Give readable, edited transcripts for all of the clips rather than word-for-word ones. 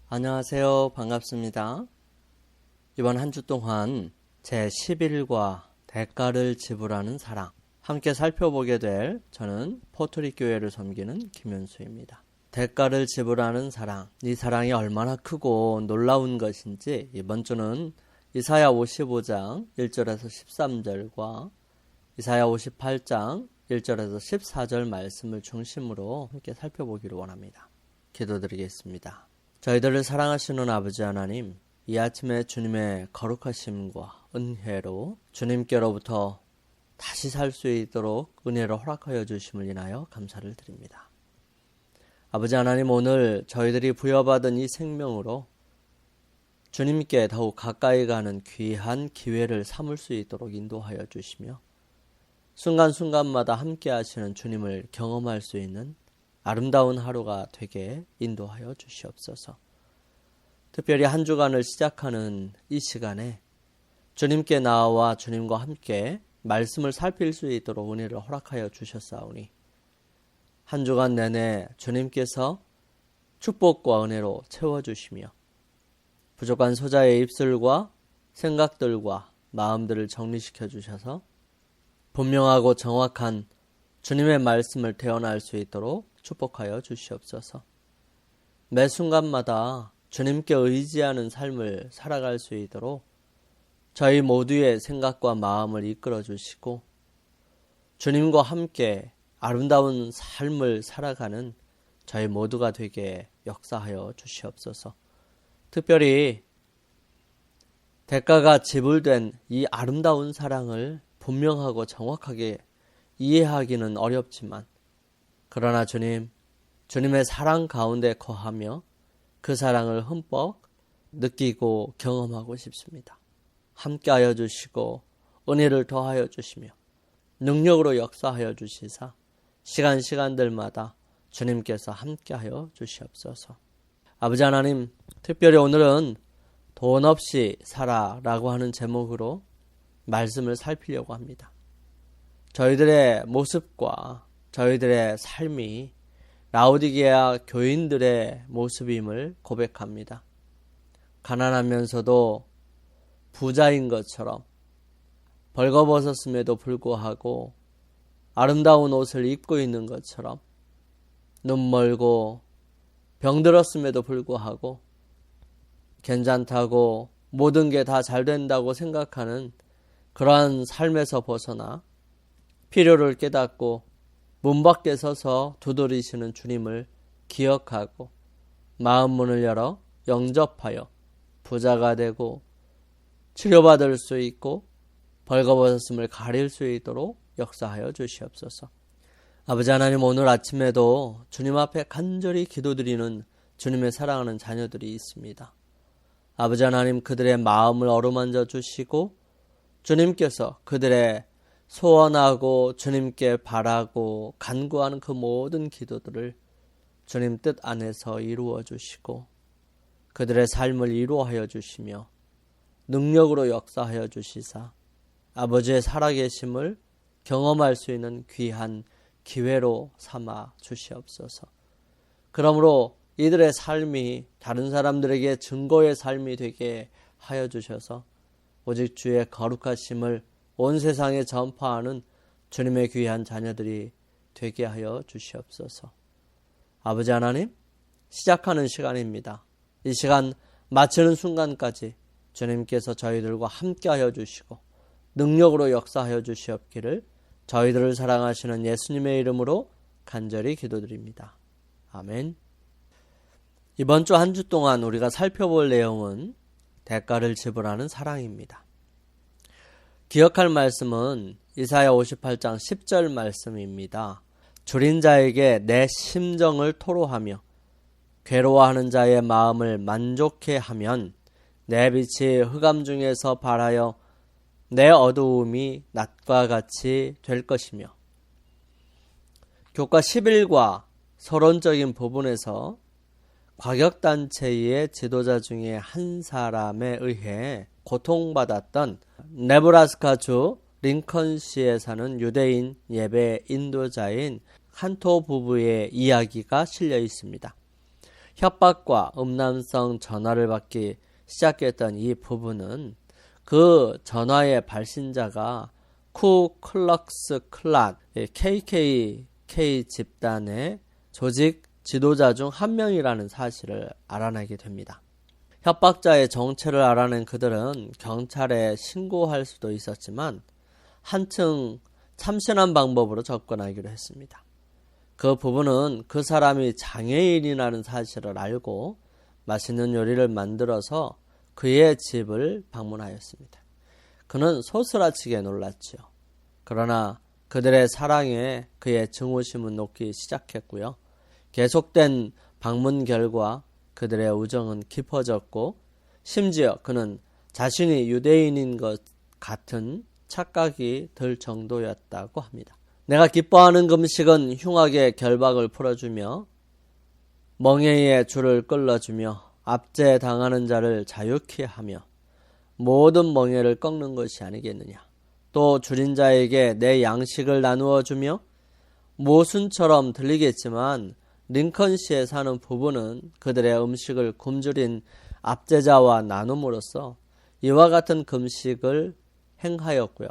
안녕하세요. 반갑습니다. 이번 한 주 동안 제11과 대가를 지불하는 사랑 함께 살펴보게 될 저는 포트리 교회를 섬기는 김현수입니다. 대가를 지불하는 사랑, 이 사랑이 얼마나 크고 놀라운 것인지 이번 주는 이사야 55장 1절에서 13절과 이사야 58장 1절에서 14절 말씀을 중심으로 함께 살펴보기를 원합니다. 기도드리겠습니다. 저희들을 사랑하시는 아버지 하나님, 이 아침에 주님의 거룩하심과 은혜로 주님께로부터 다시 살 수 있도록 은혜를 허락하여 주심을 인하여 감사를 드립니다. 아버지 하나님, 오늘 저희들이 부여받은 이 생명으로 주님께 더욱 가까이 가는 귀한 기회를 삼을 수 있도록 인도하여 주시며 순간순간마다 함께 하시는 주님을 경험할 수 있는 아름다운 하루가 되게 인도하여 주시옵소서. 특별히 한 주간을 시작하는 이 시간에 주님께 나와 주님과 함께 말씀을 살필 수 있도록 은혜를 허락하여 주셨사오니 한 주간 내내 주님께서 축복과 은혜로 채워주시며 부족한 소자의 입술과 생각들과 마음들을 정리시켜 주셔서 분명하고 정확한 주님의 말씀을 태어날 수 있도록 축복하여 주시옵소서. 매 순간마다 주님께 의지하는 삶을 살아갈 수 있도록 저희 모두의 생각과 마음을 이끌어 주시고 주님과 함께 아름다운 삶을 살아가는 저희 모두가 되게 역사하여 주시옵소서. 특별히 대가가 지불된 이 아름다운 사랑을 분명하고 정확하게 이해하기는 어렵지만 그러나 주님의 사랑 가운데 거하며 그 사랑을 흠뻑 느끼고 경험하고 싶습니다. 함께하여 주시고 은혜를 더하여 주시며 능력으로 역사하여 주시사 시간들마다 주님께서 함께하여 주시옵소서. 아버지 하나님, 특별히 오늘은 돈 없이 살아라고 하는 제목으로 말씀을 살피려고 합니다. 저희들의 모습과 저희들의 삶이 라오디게아 교인들의 모습임을 고백합니다. 가난하면서도 부자인 것처럼 벌거벗었음에도 불구하고 아름다운 옷을 입고 있는 것처럼 눈멀고 병들었음에도 불구하고 괜찮다고 모든 게 다 잘 된다고 생각하는 그러한 삶에서 벗어나 필요를 깨닫고 문 밖에 서서 두드리시는 주님을 기억하고 마음 문을 열어 영접하여 부자가 되고 치료받을 수 있고 벌거벗었음을 가릴 수 있도록 역사하여 주시옵소서. 아버지 하나님, 오늘 아침에도 주님 앞에 간절히 기도드리는 주님의 사랑하는 자녀들이 있습니다. 아버지 하나님, 그들의 마음을 어루만져 주시고 주님께서 그들의 소원하고 주님께 바라고 간구하는 그 모든 기도들을 주님 뜻 안에서 이루어 주시고 그들의 삶을 이루어하여 주시며 능력으로 역사하여 주시사 아버지의 살아계심을 경험할 수 있는 귀한 기회로 삼아 주시옵소서. 그러므로 이들의 삶이 다른 사람들에게 증거의 삶이 되게 하여 주셔서 오직 주의 거룩하심을 온 세상에 전파하는 주님의 귀한 자녀들이 되게 하여 주시옵소서. 아버지 하나님, 시작하는 시간입니다. 이 시간 마치는 순간까지 주님께서 저희들과 함께하여 주시고 능력으로 역사하여 주시옵기를 저희들을 사랑하시는 예수님의 이름으로 간절히 기도드립니다. 아멘. 이번 주 한 주 동안 우리가 살펴볼 내용은 대가를 지불하는 사랑입니다. 기억할 말씀은 이사야 58장 10절 말씀입니다. 줄인 자에게 내 심정을 토로하며 괴로워하는 자의 마음을 만족해 하면 내 빛이 흑암 중에서 발하여 내 어두움이 낮과 같이 될 것이며. 교과 11과 서론적인 부분에서 과격단체의 지도자 중에 한 사람에 의해 고통받았던 네브라스카주 링컨시에 사는 유대인 예배 인도자인 칸토 부부의 이야기가 실려 있습니다. 협박과 음란성 전화를 받기 시작했던 이 부부는 그 전화의 발신자가 쿠클럭스 클란 KKK 집단의 조직 지도자 중 한 명이라는 사실을 알아내게 됩니다. 협박자의 정체를 알아낸 그들은 경찰에 신고할 수도 있었지만 한층 참신한 방법으로 접근하기로 했습니다. 그 부부는 그 사람이 장애인이라는 사실을 알고 맛있는 요리를 만들어서 그의 집을 방문하였습니다. 그는 소스라치게 놀랐지요. 그러나 그들의 사랑에 그의 증오심은 녹기 시작했고요. 계속된 방문 결과 그들의 우정은 깊어졌고 심지어 그는 자신이 유대인인 것 같은 착각이 들 정도였다고 합니다. 내가 기뻐하는 금식은 흉악의 결박을 풀어주며 멍에의 줄을 끌어주며 압제당하는 자를 자유케 하며 모든 멍에를 꺾는 것이 아니겠느냐. 또 줄인 자에게 내 양식을 나누어 주며 모순처럼 들리겠지만 링컨시에 사는 부부는 그들의 음식을 굶주린 압제자와 나눔으로써 이와 같은 금식을 행하였고요.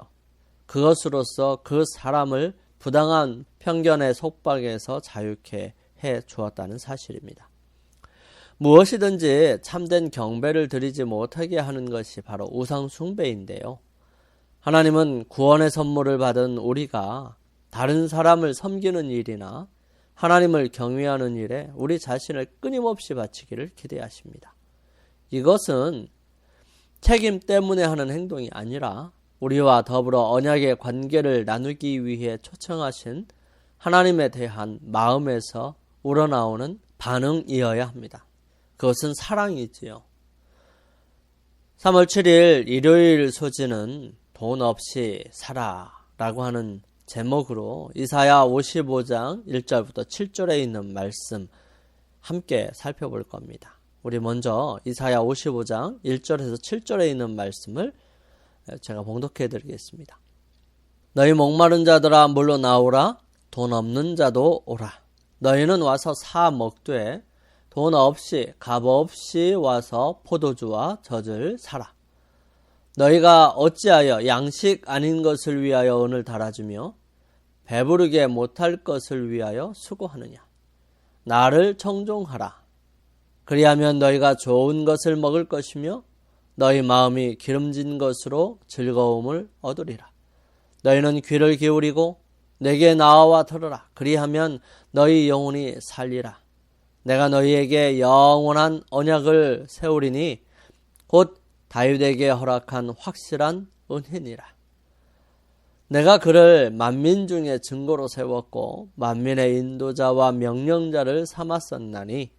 그것으로써 그 사람을 부당한 편견의 속박에서 자유케 해 주었다는 사실입니다. 무엇이든지 참된 경배를 드리지 못하게 하는 것이 바로 우상 숭배인데요. 하나님은 구원의 선물을 받은 우리가 다른 사람을 섬기는 일이나 하나님을 경외하는 일에 우리 자신을 끊임없이 바치기를 기대하십니다. 이것은 책임 때문에 하는 행동이 아니라 우리와 더불어 언약의 관계를 나누기 위해 초청하신 하나님에 대한 마음에서 우러나오는 반응이어야 합니다. 그것은 사랑이지요. 3월 7일 일요일 소지는 돈 없이 살아라고 하는 제목으로 이사야 55장 1절부터 7절에 있는 말씀 함께 살펴볼 겁니다. 우리 먼저 이사야 55장 1절에서 7절에 있는 말씀을 제가 봉독해 드리겠습니다. 너희 목마른 자들아 물로 나오라. 돈 없는 자도 오라. 너희는 와서 사 먹되 돈 없이 값 없이 와서 포도주와 젖을 사라. 너희가 어찌하여 양식 아닌 것을 위하여 은을 달아주며 배부르게 못할 것을 위하여 수고하느냐. 나를 청종하라. 그리하면 너희가 좋은 것을 먹을 것이며 너희 마음이 기름진 것으로 즐거움을 얻으리라. 너희는 귀를 기울이고 내게 나와 들으라. 그리하면 너희 영혼이 살리라. 내가 너희에게 영원한 언약을 세우리니 곧 다윗에게 허락한 확실한 은혜니라. 내가 그를 만민 중에 증거로 세웠고 만민의 인도자와 명령자를 삼았었나니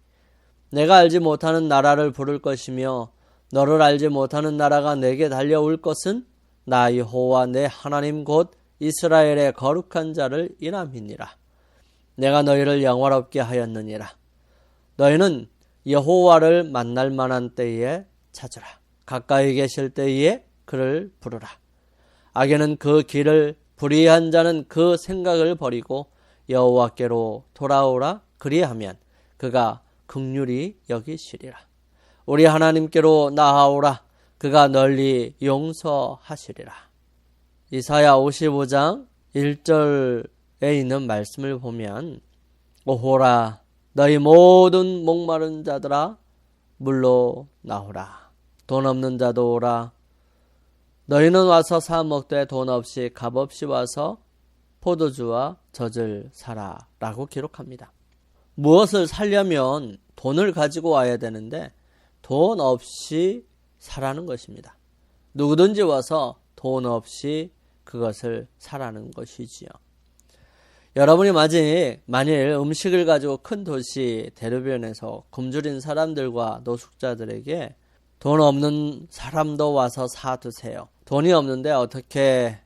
내가 알지 못하는 나라를 부를 것이며 너를 알지 못하는 나라가 내게 달려올 것은 나 여호와 내 하나님 곧 이스라엘의 거룩한 자를 인함이니라. 내가 너희를 영화롭게 하였느니라. 너희는 여호와를 만날 만한 때에 찾으라. 가까이 계실 때에 그를 부르라. 악에는 그 길을, 불의한 자는 그 생각을 버리고 여호와께로 돌아오라. 그리하면 그가 긍휼히 여기시리라. 우리 하나님께로 나아오라. 그가 널리 용서하시리라. 이사야 55장 1절에 있는 말씀을 보면 오호라 너희 모든 목마른 자들아 물로 나오라. 돈 없는 자도 오라. 너희는 와서 사 먹되 돈 없이 값 없이 와서 포도주와 젖을 사라 라고 기록합니다. 무엇을 살려면 돈을 가지고 와야 되는데 돈 없이 사라는 것입니다. 누구든지 와서 돈 없이 그것을 사라는 것이지요. 여러분이 만일 음식을 가지고 큰 도시 대로변에서 굶주린 사람들과 노숙자들에게 돈 없는 사람도 와서 사 드세요. 돈이 없는데 어떻게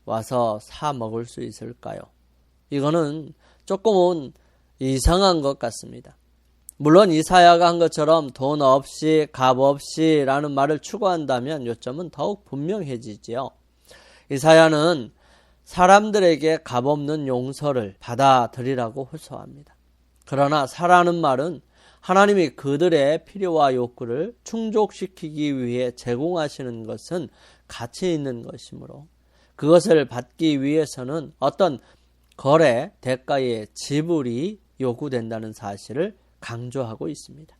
와서 사 먹을 수 있을까요? 이거는 조금은 이상한 것 같습니다. 물론 이사야가 한 것처럼 돈 없이 값 없이 라는 말을 추구한다면 요점은 더욱 분명해지지요. 이사야는 사람들에게 값없는 용서를 받아들이라고 호소합니다. 그러나 사라는 말은 하나님이 그들의 필요와 욕구를 충족시키기 위해 제공하시는 것은 가치 있는 것이므로 그것을 받기 위해서는 어떤 거래, 대가의 지불이 요구된다는 사실을 강조하고 있습니다.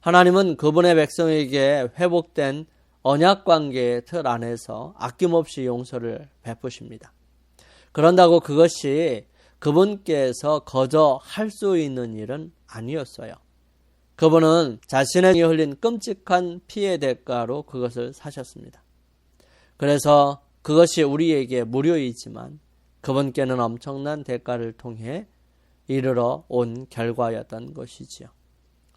하나님은 그분의 백성에게 회복된 언약관계의 틀 안에서 아낌없이 용서를 베푸십니다. 그런다고 그것이 그분께서 거저 할 수 있는 일은 아니었어요. 그분은 자신의 흘린 끔찍한 피의 대가로 그것을 사셨습니다. 그래서 그것이 우리에게 무료이지만 그분께는 엄청난 대가를 통해 이르러 온 결과였던 것이지요.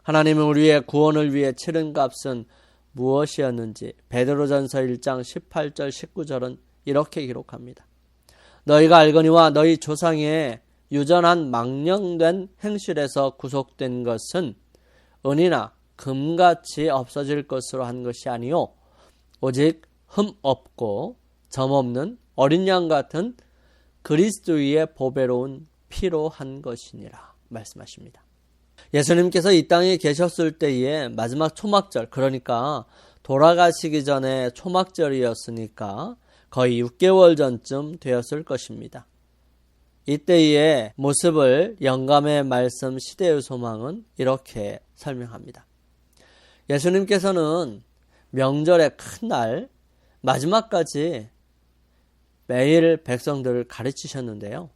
하나님은 우리의 구원을 위해 치른 값은 무엇이었는지 베드로전서 1장 18절 19절은 이렇게 기록합니다. 너희가 알거니와 너희 조상의 유전한 망령된 행실에서 구속된 것은 은이나 금같이 없어질 것으로 한 것이 아니요 오직 흠 없고 점 없는 어린 양 같은 그리스도의 보배로운 피로 한 것이니라 말씀하십니다. 예수님께서 이 땅에 계셨을 때에 마지막 초막절, 그러니까 돌아가시기 전에 초막절이었으니까 거의 6개월 전쯤 되었을 것입니다. 이때의 모습을 영감의 말씀 시대의 소망은 이렇게 설명합니다. 예수님께서는 명절의 큰 날 마지막까지 매일 백성들을 가르치셨는데요.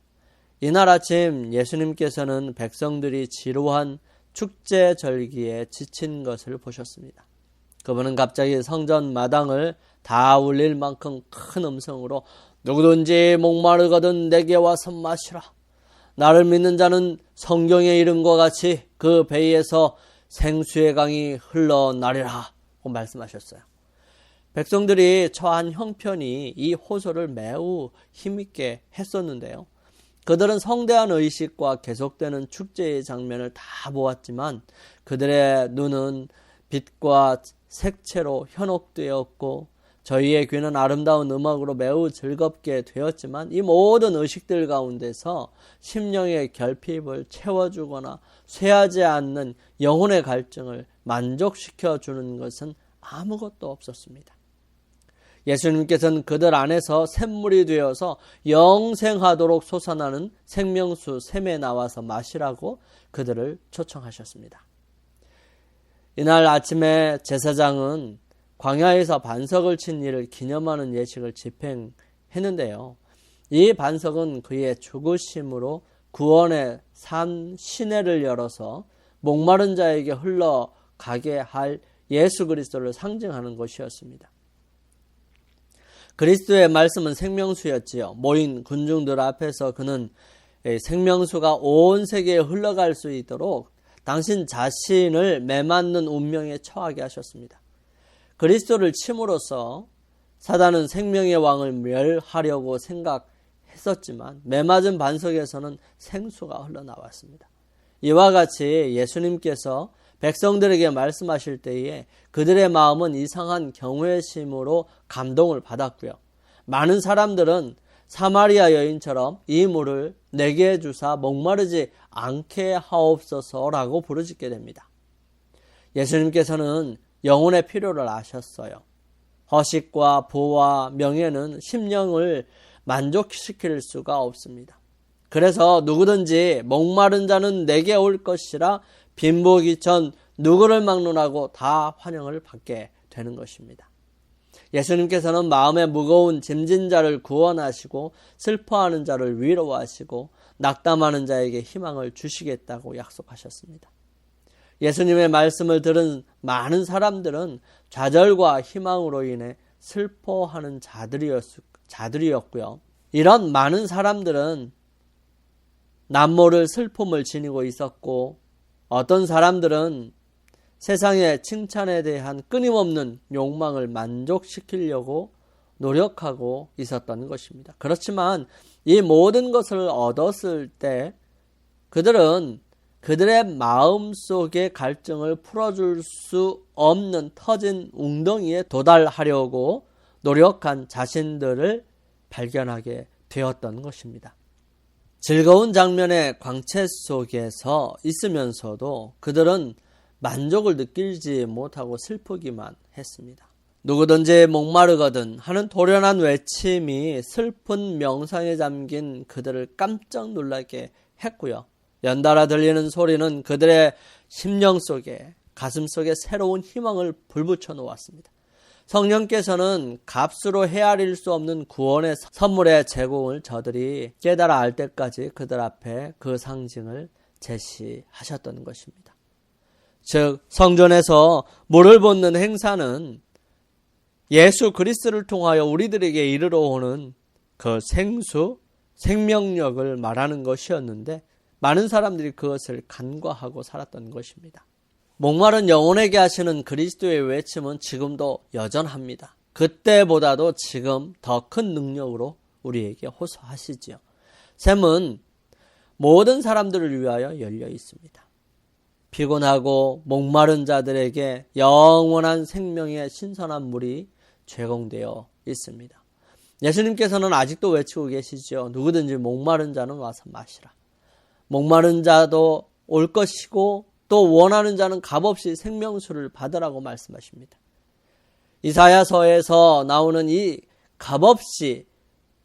이날 아침 예수님께서는 백성들이 지루한 축제 절기에 지친 것을 보셨습니다. 그분은 갑자기 성전 마당을 다 울릴 만큼 큰 음성으로 누구든지 목마르거든 내게 와서 마시라. 나를 믿는 자는 성경에 이른과 같이 그 배에서 생수의 강이 흘러나리라 고 말씀하셨어요. 백성들이 처한 형편이 이 호소를 매우 힘있게 했었는데요. 그들은 성대한 의식과 계속되는 축제의 장면을 다 보았지만 그들의 눈은 빛과 색채로 현혹되었고 저희의 귀는 아름다운 음악으로 매우 즐겁게 되었지만 이 모든 의식들 가운데서 심령의 결핍을 채워주거나 쇠하지 않는 영혼의 갈증을 만족시켜주는 것은 아무것도 없었습니다. 예수님께서는 그들 안에서 샘물이 되어서 영생하도록 솟아나는 생명수 샘에 나와서 마시라고 그들을 초청하셨습니다. 이날 아침에 제사장은 광야에서 반석을 친 일을 기념하는 예식을 집행했는데요. 이 반석은 그의 죽으심으로 구원의 산 시내를 열어서 목마른 자에게 흘러가게 할 예수 그리스도를 상징하는 것이었습니다. 그리스도의 말씀은 생명수였지요. 모인 군중들 앞에서 그는 생명수가 온 세계에 흘러갈 수 있도록 당신 자신을 매맞는 운명에 처하게 하셨습니다. 그리스도를 침으로써 사단은 생명의 왕을 멸하려고 생각했었지만 매맞은 반석에서는 생수가 흘러나왔습니다. 이와 같이 예수님께서 백성들에게 말씀하실 때에 그들의 마음은 이상한 경외심으로 감동을 받았고요. 많은 사람들은 사마리아 여인처럼 이 물을 내게 주사 목마르지 않게 하옵소서라고 부르짖게 됩니다. 예수님께서는 영혼의 필요를 아셨어요. 허식과 부와 명예는 심령을 만족시킬 수가 없습니다. 그래서 누구든지 목마른 자는 내게 올 것이라 빈보기 전 누구를 막론하고 다 환영을 받게 되는 것입니다. 예수님께서는 마음에 무거운 짐진 자를 구원하시고 슬퍼하는 자를 위로하시고 낙담하는 자에게 희망을 주시겠다고 약속하셨습니다. 예수님의 말씀을 들은 많은 사람들은 좌절과 희망으로 인해 슬퍼하는 자들이었고요. 이런 많은 사람들은 남모를 슬픔을 지니고 있었고 어떤 사람들은 세상의 칭찬에 대한 끊임없는 욕망을 만족시키려고 노력하고 있었던 것입니다. 그렇지만 이 모든 것을 얻었을 때 그들은 그들의 마음속의 갈증을 풀어줄 수 없는 터진 웅덩이에 도달하려고 노력한 자신들을 발견하게 되었던 것입니다. 즐거운 장면의 광채 속에서 있으면서도 그들은 만족을 느끼지 못하고 슬프기만 했습니다. 누구든지 목마르거든 하는 도련한 외침이 슬픈 명상에 잠긴 그들을 깜짝 놀라게 했고요. 연달아 들리는 소리는 그들의 심령 속에, 가슴 속에 새로운 희망을 불붙여 놓았습니다. 성령께서는 값으로 헤아릴 수 없는 구원의 선물의 제공을 저들이 깨달아 알 때까지 그들 앞에 그 상징을 제시하셨던 것입니다. 즉, 성전에서 물을 붓는 행사는 예수 그리스도를 통하여 우리들에게 이르러 오는 그 생수, 생명력을 말하는 것이었는데 많은 사람들이 그것을 간과하고 살았던 것입니다. 목마른 영혼에게 하시는 그리스도의 외침은 지금도 여전합니다. 그때보다도 지금 더 큰 능력으로 우리에게 호소하시지요. 샘은 모든 사람들을 위하여 열려 있습니다. 피곤하고 목마른 자들에게 영원한 생명의 신선한 물이 제공되어 있습니다. 예수님께서는 아직도 외치고 계시죠. 누구든지 목마른 자는 와서 마시라. 목마른 자도 올 것이고 또 원하는 자는 값없이 생명수를 받으라고 말씀하십니다. 이사야서에서 나오는 이 값없이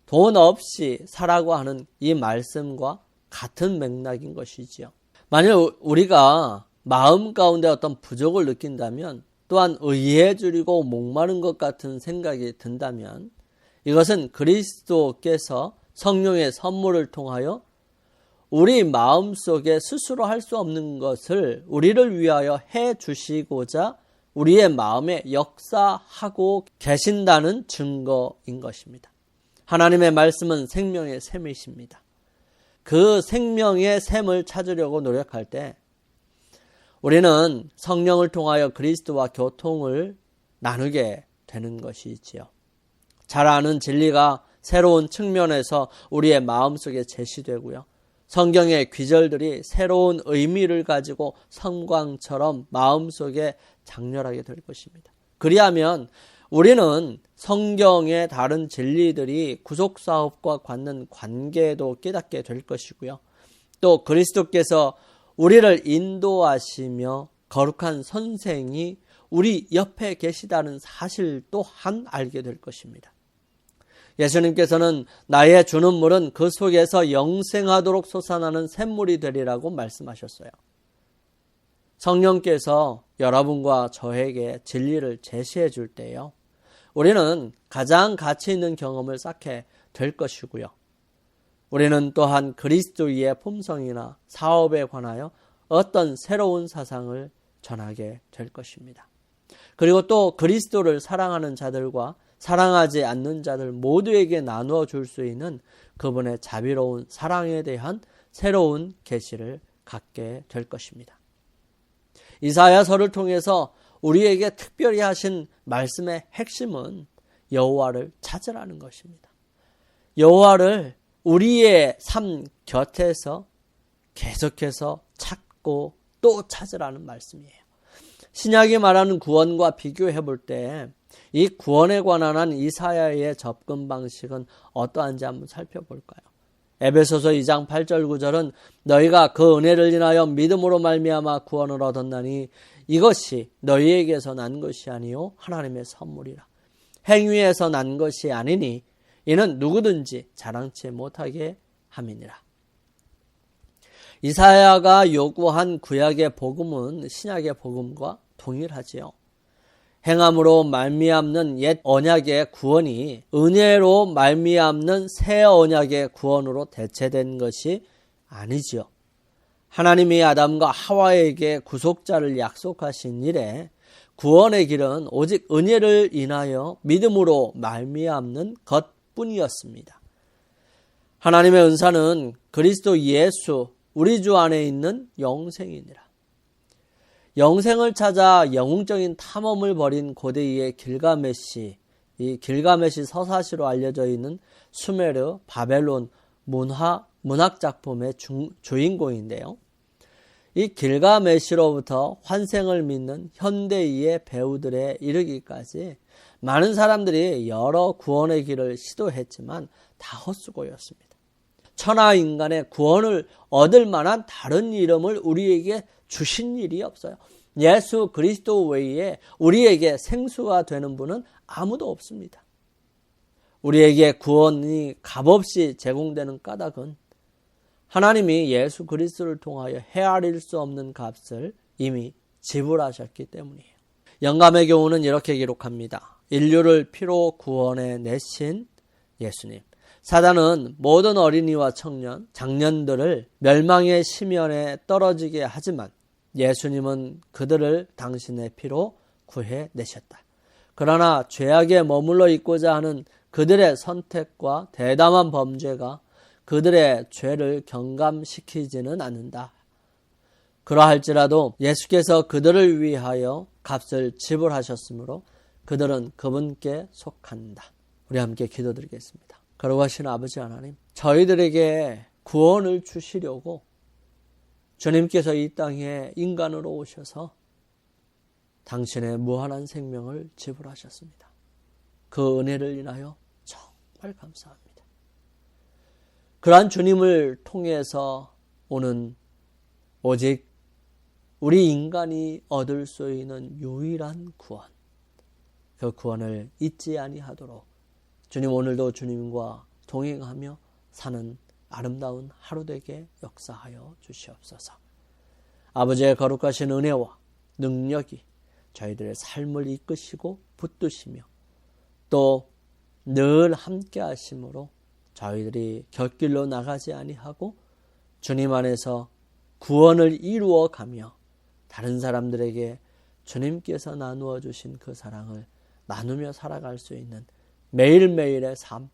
돈 없이 사라고 하는 이 말씀과 같은 맥락인 것이지요. 만일 우리가 마음 가운데 어떤 부족을 느낀다면 또한 의해 주리고 목마른 것 같은 생각이 든다면 이것은 그리스도께서 성령의 선물을 통하여 우리 마음속에 스스로 할 수 없는 것을 우리를 위하여 해 주시고자 우리의 마음에 역사하고 계신다는 증거인 것입니다. 하나님의 말씀은 생명의 샘이십니다. 그 생명의 샘을 찾으려고 노력할 때 우리는 성령을 통하여 그리스도와 교통을 나누게 되는 것이지요. 잘 아는 진리가 새로운 측면에서 우리의 마음속에 제시되고요. 성경의 귀절들이 새로운 의미를 가지고 성광처럼 마음속에 장렬하게 될 것입니다. 그리하면 우리는 성경의 다른 진리들이 구속사업과 갖는 관계도 깨닫게 될 것이고요. 또 그리스도께서 우리를 인도하시며 거룩한 선생이 우리 옆에 계시다는 사실 또한 알게 될 것입니다. 예수님께서는 나의 주는 물은 그 속에서 영생하도록 솟아나는 샘물이 되리라고 말씀하셨어요. 성령께서 여러분과 저에게 진리를 제시해 줄 때요, 우리는 가장 가치 있는 경험을 쌓게 될 것이고요. 우리는 또한 그리스도의 품성이나 사업에 관하여 어떤 새로운 사상을 전하게 될 것입니다. 그리고 또 그리스도를 사랑하는 자들과 사랑하지 않는 자들 모두에게 나누어 줄 수 있는 그분의 자비로운 사랑에 대한 새로운 계시를 갖게 될 것입니다. 이사야서를 통해서 우리에게 특별히 하신 말씀의 핵심은 여호와를 찾으라는 것입니다. 여호와를 우리의 삶 곁에서 계속해서 찾고 또 찾으라는 말씀이에요. 신약이 말하는 구원과 비교해 볼 때 이 구원에 관한 이사야의 접근 방식은 어떠한지 한번 살펴볼까요? 에베소서 2장 8절 9절은 너희가 그 은혜를 인하여 믿음으로 말미암아 구원을 얻었나니 이것이 너희에게서 난 것이 아니요 하나님의 선물이라. 행위에서 난 것이 아니니 이는 누구든지 자랑치 못하게 함이니라. 이사야가 요구한 구약의 복음은 신약의 복음과 동일하지요. 행함으로 말미암는 옛 언약의 구원이 은혜로 말미암는 새 언약의 구원으로 대체된 것이 아니지요. 하나님이 아담과 하와에게 구속자를 약속하신 이래 구원의 길은 오직 은혜를 인하여 믿음으로 말미암는 것뿐이었습니다. 하나님의 은사는 그리스도 예수 우리 주 안에 있는 영생이니라. 영생을 찾아 영웅적인 탐험을 벌인 고대의 길가메시, 이 길가메시 서사시로 알려져 있는 수메르, 바벨론 문학 작품의 주인공인데요. 이 길가메시로부터 환생을 믿는 현대의 배우들에 이르기까지 많은 사람들이 여러 구원의 길을 시도했지만 다 헛수고였습니다. 천하 인간의 구원을 얻을 만한 다른 이름을 우리에게 주신 일이 없어요. 예수 그리스도 외에 우리에게 생수가 되는 분은 아무도 없습니다. 우리에게 구원이 값없이 제공되는 까닭은 하나님이 예수 그리스도를 통하여 헤아릴 수 없는 값을 이미 지불하셨기 때문이에요. 영감의 교훈은 이렇게 기록합니다. 인류를 피로 구원해 내신 예수님. 사단은 모든 어린이와 청년, 장년들을 멸망의 심연에 떨어지게 하지만 예수님은 그들을 당신의 피로 구해 내셨다. 그러나 죄악에 머물러 있고자 하는 그들의 선택과 대담한 범죄가 그들의 죄를 경감시키지는 않는다. 그러할지라도 예수께서 그들을 위하여 값을 지불하셨으므로 그들은 그분께 속한다. 우리 함께 기도드리겠습니다. 거룩하신 아버지 하나님, 저희들에게 구원을 주시려고 주님께서 이 땅에 인간으로 오셔서 당신의 무한한 생명을 지불하셨습니다. 그 은혜를 인하여 정말 감사합니다. 그러한 주님을 통해서 오는 오직 우리 인간이 얻을 수 있는 유일한 구원, 그 구원을 잊지 아니하도록 주님 오늘도 주님과 동행하며 사는 아름다운 하루 되게 역사하여 주시옵소서. 아버지의 거룩하신 은혜와 능력이 저희들의 삶을 이끄시고 붙드시며 또 늘 함께 하심으로 저희들이 곁길로 나가지 아니하고 주님 안에서 구원을 이루어가며 다른 사람들에게 주님께서 나누어 주신 그 사랑을 나누며 살아갈 수 있는 매일매일의 삶,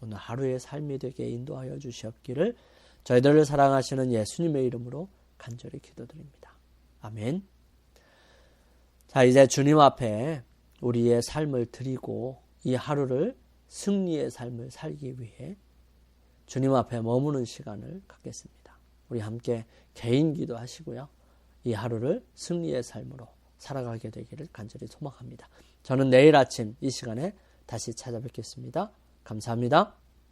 오늘 하루의 삶이 되게 인도하여 주시옵기를 저희들을 사랑하시는 예수님의 이름으로 간절히 기도드립니다. 아멘. 자, 이제 주님 앞에 우리의 삶을 드리고 이 하루를 승리의 삶을 살기 위해 주님 앞에 머무는 시간을 갖겠습니다. 우리 함께 개인 기도하시고요. 이 하루를 승리의 삶으로 살아가게 되기를 간절히 소망합니다. 저는 내일 아침 이 시간에 다시 찾아뵙겠습니다. 감사합니다.